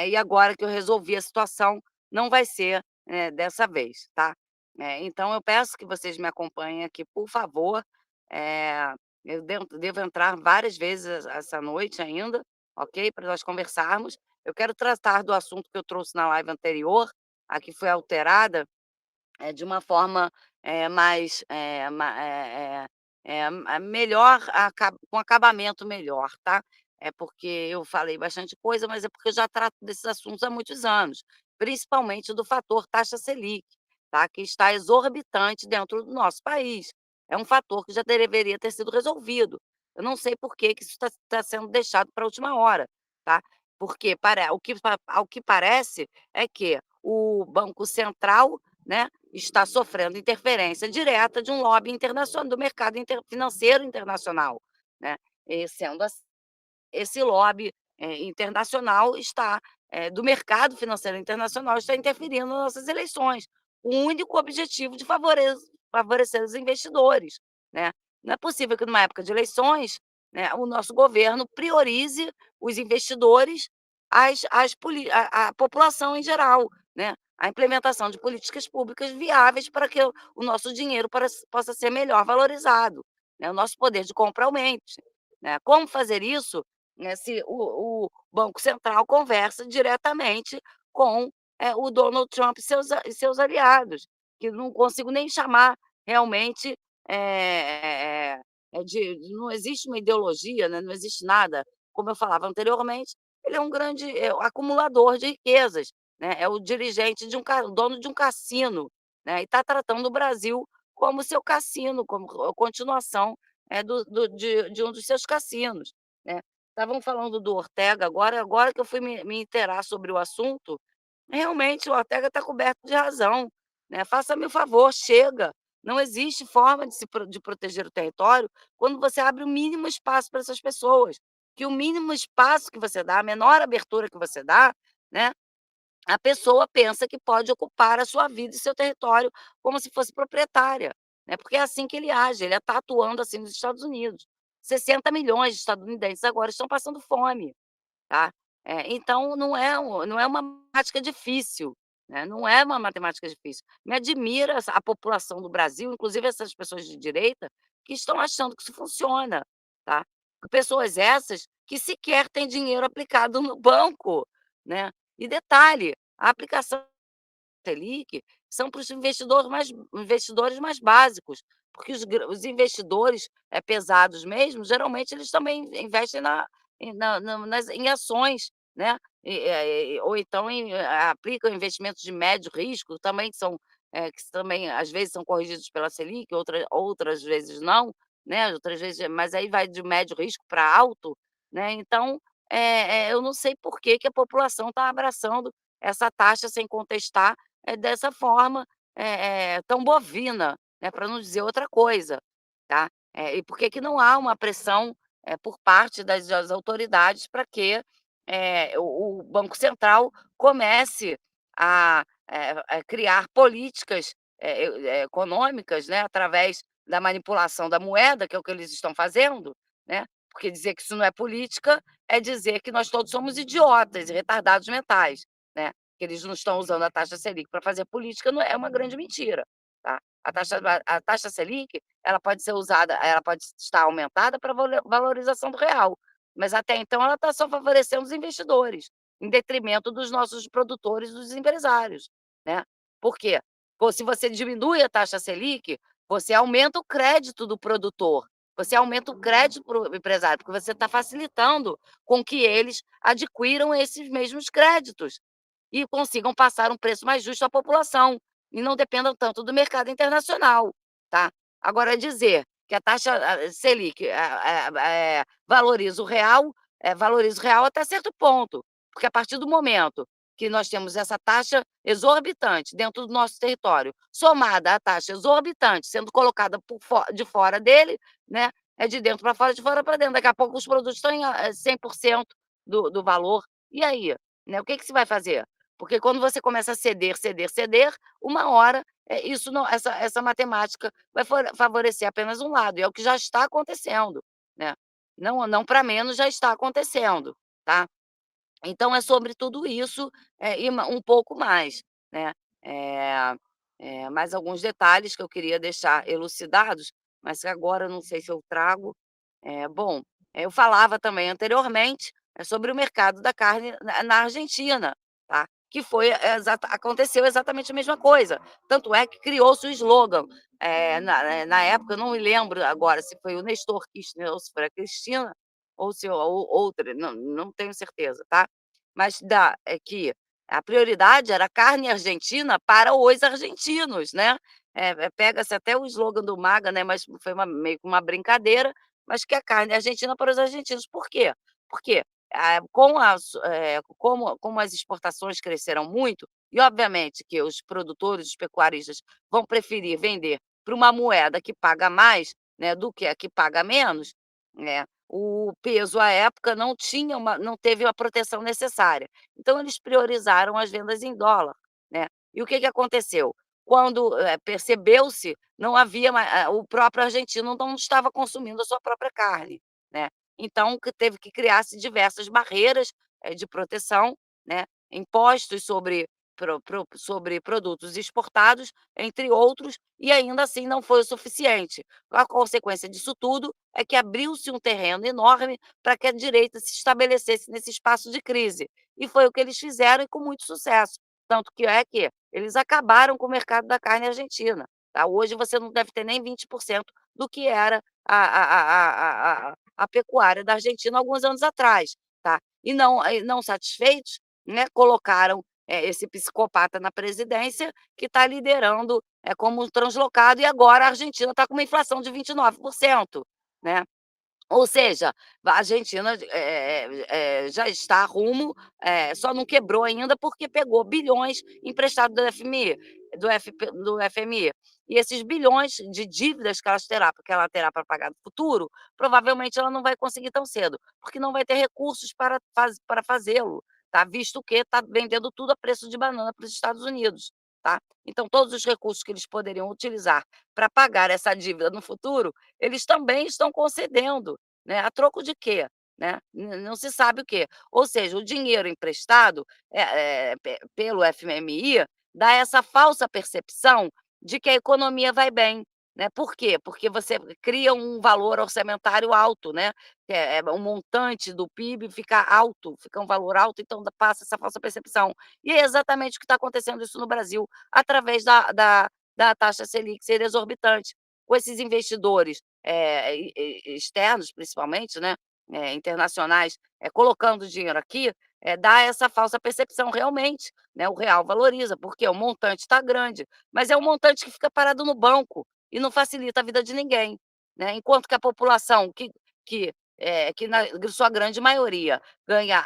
e agora que eu resolvi a situação, não vai ser, dessa vez, tá. Então eu peço que vocês me acompanhem aqui, por favor, eh, eu devo entrar várias vezes essa noite ainda, ok, para nós conversarmos. Eu quero tratar do assunto que eu trouxe na live anterior, a que foi alterada, de uma forma, mais, melhor, com acabamento melhor, tá. É porque eu falei bastante coisa, mas é porque eu já trato desses assuntos há muitos anos, principalmente do fator taxa Selic, tá, que está exorbitante dentro do nosso país. É um fator que já deveria ter sido resolvido. Eu não sei por que que isso está sendo deixado para a última hora, tá. Porque ao que parece é que o Banco Central, né, está sofrendo interferência direta de um lobby internacional do mercado financeiro internacional, né. E sendo assim, esse lobby, internacional está, do mercado financeiro internacional, está interferindo nas nossas eleições, com o único objetivo de favorecer os investidores, né. Não é possível que numa época de eleições, né, o nosso governo priorize os investidores a população em geral, né, a implementação de políticas públicas viáveis para que o nosso dinheiro possa ser melhor valorizado, né, o nosso poder de compra aumente, né. Como fazer isso, né, se o Banco Central conversa diretamente com, o Donald Trump e seus aliados, que não consigo nem chamar realmente, não existe uma ideologia, né, não existe nada, como eu falava anteriormente, ele é um grande, acumulador de riquezas, né, é o dirigente de o dono de um cassino, né, e está tratando o Brasil como seu cassino, como continuação, de um dos seus cassinos, né. Estavam falando do Ortega agora que eu fui me inteirar sobre o assunto, realmente o Ortega está coberto de razão, né, faça-me o favor, chega, não existe forma de proteger o território quando você abre o mínimo espaço para essas pessoas, que o mínimo espaço que você dá, a menor abertura que você dá, né, a pessoa pensa que pode ocupar a sua vida e seu território como se fosse proprietária, né, porque é assim que ele age, ele está atuando assim nos Estados Unidos. 60 milhões de estadunidenses agora estão passando fome. Tá? Então não é uma matemática difícil, né, não é uma matemática difícil. Me admira a população do Brasil, inclusive essas pessoas de direita, que estão achando que isso funciona, tá. Pessoas essas que sequer têm dinheiro aplicado no banco, né. E detalhe, a aplicação Selic são para os investidores mais básicos, porque os investidores, pesados mesmo, geralmente eles também investem em ações, né, ou então aplicam investimentos de médio risco também que também às vezes são corrigidos pela Selic, outras vezes não, né, outras vezes mas aí vai de médio risco para alto, né, então, eu não sei por que que a população está abraçando essa taxa sem contestar, dessa forma, tão bovina, né, para não dizer outra coisa, tá. E por que que não há uma pressão, por parte das autoridades para que, o Banco Central comece a criar políticas, econômicas, né, através da manipulação da moeda, que é o que eles estão fazendo, né, porque dizer que isso não é política, é dizer que nós todos somos idiotas e retardados mentais, né que eles não estão usando a taxa Selic para fazer política, não é uma grande mentira, tá. A taxa Selic, ela pode estar aumentada para valorização do real, mas até então ela está só favorecendo os investidores, em detrimento dos nossos produtores, dos empresários, né. Por quê? Pô, se você diminui a taxa Selic, você aumenta o crédito do produtor, você aumenta o crédito para o empresário, porque você está facilitando com que eles adquiram esses mesmos créditos e consigam passar um preço mais justo à população, e não dependam tanto do mercado internacional, tá. Agora dizer que a taxa, Selic, valoriza o real até certo ponto, porque a partir do momento que nós temos essa taxa exorbitante dentro do nosso território, somada à taxa exorbitante sendo colocada de fora dele, né, é de dentro para fora, de fora para dentro, daqui a pouco os produtos estão em 100% do valor, e aí? Né, o que que se vai fazer? Porque quando você começa a ceder, ceder, ceder, uma hora, isso não essa matemática vai favorecer apenas um lado, e é o que já está acontecendo, né. Não para menos, já está acontecendo, tá. Então é sobre tudo isso, e um pouco mais, né. Eh mais alguns detalhes que eu queria deixar elucidados, mas que agora eu não sei se eu trago. Bom, eu falava também anteriormente, sobre o mercado da carne na Argentina, tá, que foi aconteceu exatamente a mesma coisa, tanto é que criou-se o slogan, na época, eu não me lembro agora se foi o Nestor Kirchner ou se foi a Cristina, ou se ou outra, não tenho certeza, tá. Mas que a prioridade era a carne argentina para os argentinos, né. Pega-se até o slogan do MAGA, né, mas foi meio que uma brincadeira, mas que a carne é argentina para os argentinos. Por quê? Porque, como as exportações cresceram muito, e obviamente que os produtores, os pecuaristas vão preferir vender para uma moeda que paga mais, né, do que a que paga menos, né, o peso à época não teve a proteção necessária. Então eles priorizaram as vendas em dólar, né. E o que que aconteceu? Quando, percebeu-se, não havia o próprio argentino não estava consumindo a sua própria carne, né. Então que teve que criar-se diversas barreiras, de proteção, né, impostos sobre produtos exportados, entre outros, e ainda assim não foi o suficiente. A consequência disso tudo é que abriu-se um terreno enorme para que a direita se estabelecesse nesse espaço de crise, e foi o que eles fizeram e com muito sucesso, tanto que eles acabaram com o mercado da carne argentina, tá. Hoje você não deve ter nem 20% do que era a pecuária da Argentina alguns anos atrás, tá. E não satisfeitos, né, colocaram, esse psicopata na presidência, que está liderando, como um translocado, e agora a Argentina está com uma inflação de 29%, né. Ou seja, a Argentina, já está a rumo, só não quebrou ainda porque pegou bilhões emprestados do FMI. E esses bilhões de dívidas que ela terá para pagar no futuro, provavelmente ela não vai conseguir tão cedo, porque não vai ter recursos para fazê-lo, tá, visto que está vendendo tudo a preço de banana para os Estados Unidos, tá. Então todos os recursos que eles poderiam utilizar para pagar essa dívida no futuro, eles também estão concedendo, né, a troco de quê? Né, não se sabe o quê. Ou seja, o dinheiro emprestado, pelo FMI, dá essa falsa percepção de que a economia vai bem, né. Por quê? Porque você cria um valor orçamentário alto, né, que um montante do PIB fica alto, fica um valor alto, então passa essa falsa percepção. E é exatamente o que está acontecendo isso no Brasil, através da taxa Selic ser exorbitante, com esses investidores, externos principalmente, né, internacionais, colocando dinheiro aqui, dá essa falsa percepção realmente, né, o real valoriza, porque o montante está grande, mas é um montante que fica parado no banco e não facilita a vida de ninguém, né, enquanto que a população que na sua grande maioria ganha,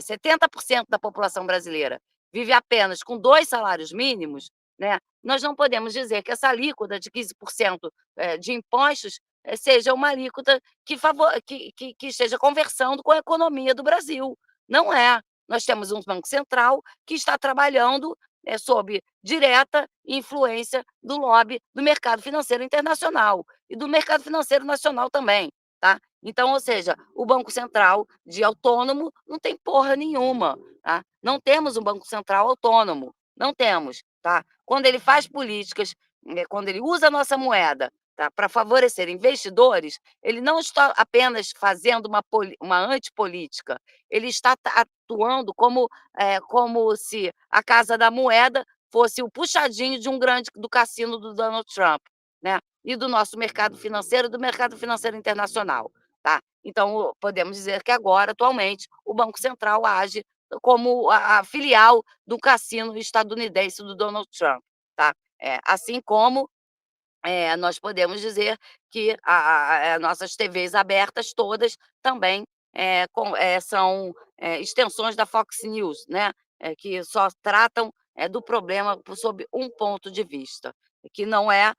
70% da população brasileira vive apenas com 2 salários mínimos, né, nós não podemos dizer que essa alíquota de 15%, de impostos, seja uma alíquota que esteja conversando com a economia do Brasil. Não é. Nós temos um Banco Central que está trabalhando, sob direta influência do lobby do mercado financeiro internacional e do mercado financeiro nacional também, tá. Então, ou seja, o Banco Central de autônomo não tem porra nenhuma, tá. Não temos um Banco Central autônomo, não temos, tá. Quando ele faz políticas, quando ele usa a nossa moeda, tá, para favorecer investidores, ele não está apenas fazendo uma antipolítica, ele está atuando como se a Casa da Moeda fosse o puxadinho do cassino do Donald Trump, né, e do nosso mercado financeiro, do mercado financeiro internacional, tá. Então podemos dizer que agora, atualmente, o Banco Central age como a filial do cassino estadunidense do Donald Trump, tá. Assim como, nós podemos dizer que nossas TVs abertas todas também, são, extensões da Fox News, né, que só tratam, do problema sob um ponto de vista, que não é,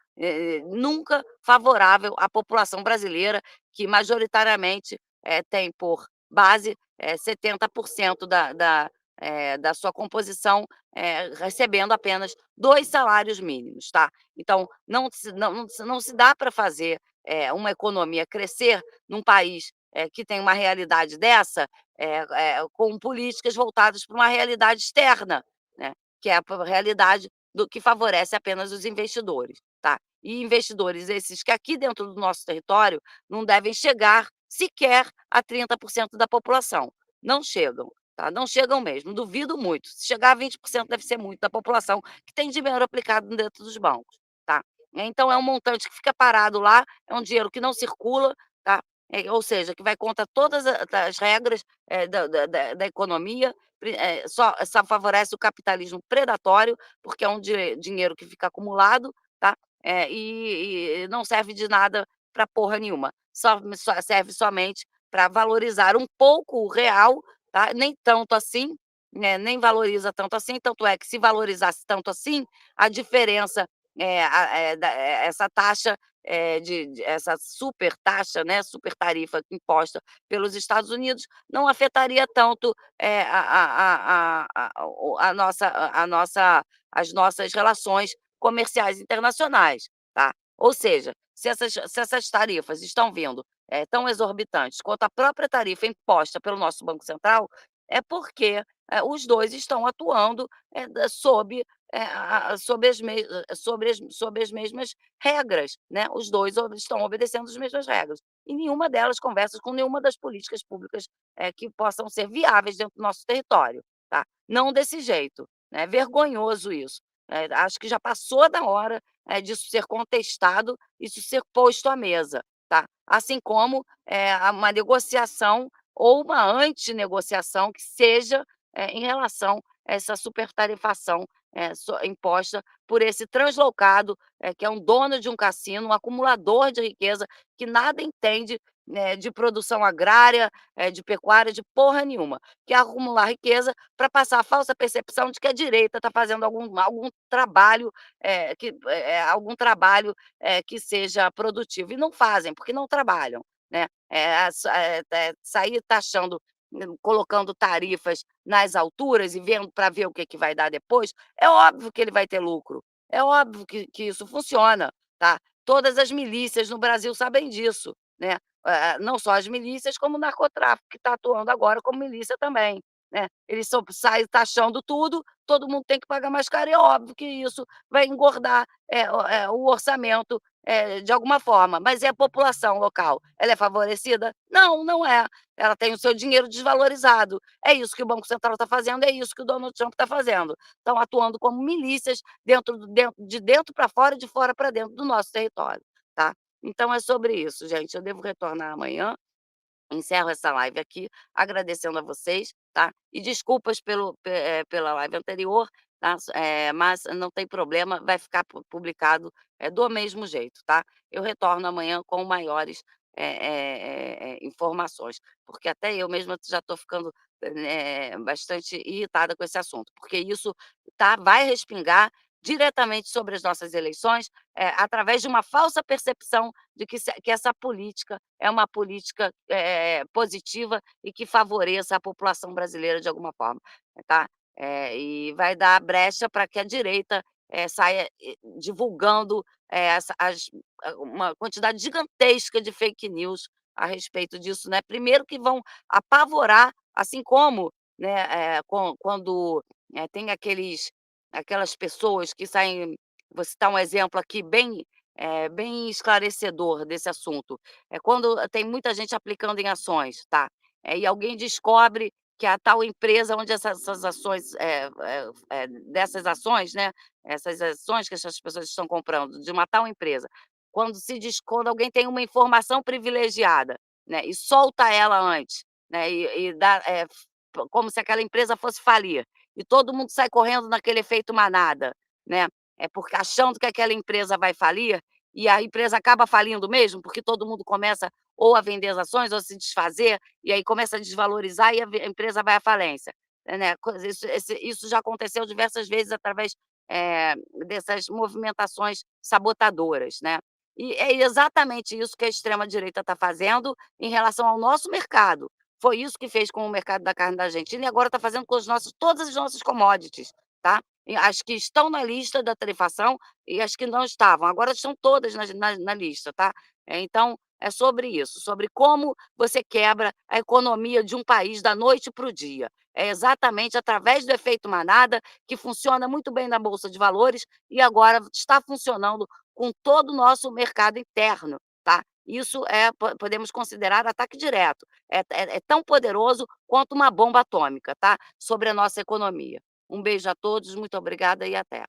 nunca favorável à população brasileira, que majoritariamente, tem por base, 70% da sua composição, recebendo apenas 2 salários mínimos, tá. Então não se dá para fazer, uma economia crescer num país, que tem uma realidade dessa, com políticas voltadas para uma realidade externa, né, que é a realidade do que favorece apenas os investidores, tá. E investidores esses que aqui dentro do nosso território não devem chegar sequer a 30% da população, não chegam, tá, não chegam mesmo, duvido muito, se chegar a 20% deve ser muito da população que tem dinheiro aplicado dentro dos bancos, tá. Então é um montante que fica parado lá, é um dinheiro que não circula, tá, ou seja, que vai contra todas as regras, da economia, só favorece o capitalismo predatório, porque é um dinheiro que fica acumulado, tá, e não serve de nada para porra nenhuma, só serve somente para valorizar um pouco o real, tá, nem tanto assim, né, nem valoriza tanto assim, tanto é que se valorizasse tanto assim, a diferença, essa taxa, essa super taxa, né, super tarifa imposta pelos Estados Unidos, não afetaria tanto, as nossas relações comerciais internacionais, tá. Ou seja, se essas tarifas estão vindo, tão exorbitantes quanto a própria tarifa imposta pelo nosso Banco Central, é porque, os 2 estão atuando, sob as mesmas regras, né, os 2 estão obedecendo as mesmas regras, e nenhuma delas conversa com nenhuma das políticas públicas, que possam ser viáveis dentro do nosso território, tá. Não desse jeito, né, é vergonhoso isso. Acho que já passou da hora, disso ser contestado, isso ser posto à mesa, tá. Assim como, uma negociação ou uma antinegociação que seja, em relação a essa supertarifação, imposta por esse translocado, que é um dono de um cassino, um acumulador de riqueza, que nada entende, de produção agrária, de pecuária, de porra nenhuma, quer acumular riqueza para passar a falsa percepção de que a direita está fazendo algum trabalho, que seja produtivo, e não fazem, porque não trabalham, né. Sair taxando, colocando tarifas nas alturas e vendo para ver o que que vai dar depois, é óbvio que ele vai ter lucro, é óbvio que isso funciona, tá. Todas as milícias no Brasil sabem disso, né, não só as milícias como o narcotráfico que está atuando agora como milícia também, né. Eles saem taxando tudo, todo mundo tem que pagar mais caro, é óbvio que isso vai engordar, o orçamento, de alguma forma, mas e a população local, ela é favorecida? Não, não é. Ela tem o seu dinheiro desvalorizado. É isso que o Banco Central está fazendo, é isso que o Donald Trump está fazendo. Estão atuando como milícias de dentro para fora e de fora para dentro do nosso território, tá. Então é sobre isso, gente. Eu devo retornar amanhã. Encerro essa live aqui, agradecendo a vocês, tá. E desculpas pela live anterior, tá, mas não tem problema, vai ficar publicado, do mesmo jeito, tá. Eu retorno amanhã com maiores, informações, porque até eu mesma já estou ficando, bastante irritada com esse assunto, porque isso, vai respingar diretamente sobre as nossas eleições, através de uma falsa percepção de que essa política é uma política, positiva e que favoreça a população brasileira de alguma forma, tá. E vai dar brecha para que a direita, saia, divulgando, uma quantidade gigantesca de fake news a respeito disso, né. Primeiro que vão apavorar, assim como, né, quando, tem aquelas pessoas que saem, vou citar um exemplo aqui bem esclarecedor desse assunto. É quando tem muita gente aplicando em ações, tá, e alguém descobre que a tal empresa onde essas ações, dessas ações, né, essas ações que essas pessoas estão comprando de uma tal empresa, quando alguém tem uma informação privilegiada, né, e solta ela antes, né, e dá, como se aquela empresa fosse falir, e todo mundo sai correndo naquele efeito manada, né, porque achando que aquela empresa vai falir, e a empresa acaba falindo mesmo, porque todo mundo começa ou a vender as ações ou a se desfazer, e aí começa a desvalorizar e a empresa vai à falência, né. Isso já aconteceu diversas vezes através, dessas movimentações sabotadoras, né. E é exatamente isso que a extrema direita está fazendo em relação ao nosso mercado. Foi isso que fez com o mercado da carne da Argentina e agora está fazendo com todas as nossas commodities, tá. E as que estão na lista da tarifação e as que não estavam, agora estão todas na lista, tá. Então, é sobre isso, sobre como você quebra a economia de um país da noite para o dia. É exatamente através do efeito manada, que funciona muito bem na bolsa de valores e agora está funcionando com todo o nosso mercado interno, tá. Isso podemos considerar ataque direto, é tão poderoso quanto uma bomba atômica, tá, sobre a nossa economia. Um beijo a todos, muito obrigada e até.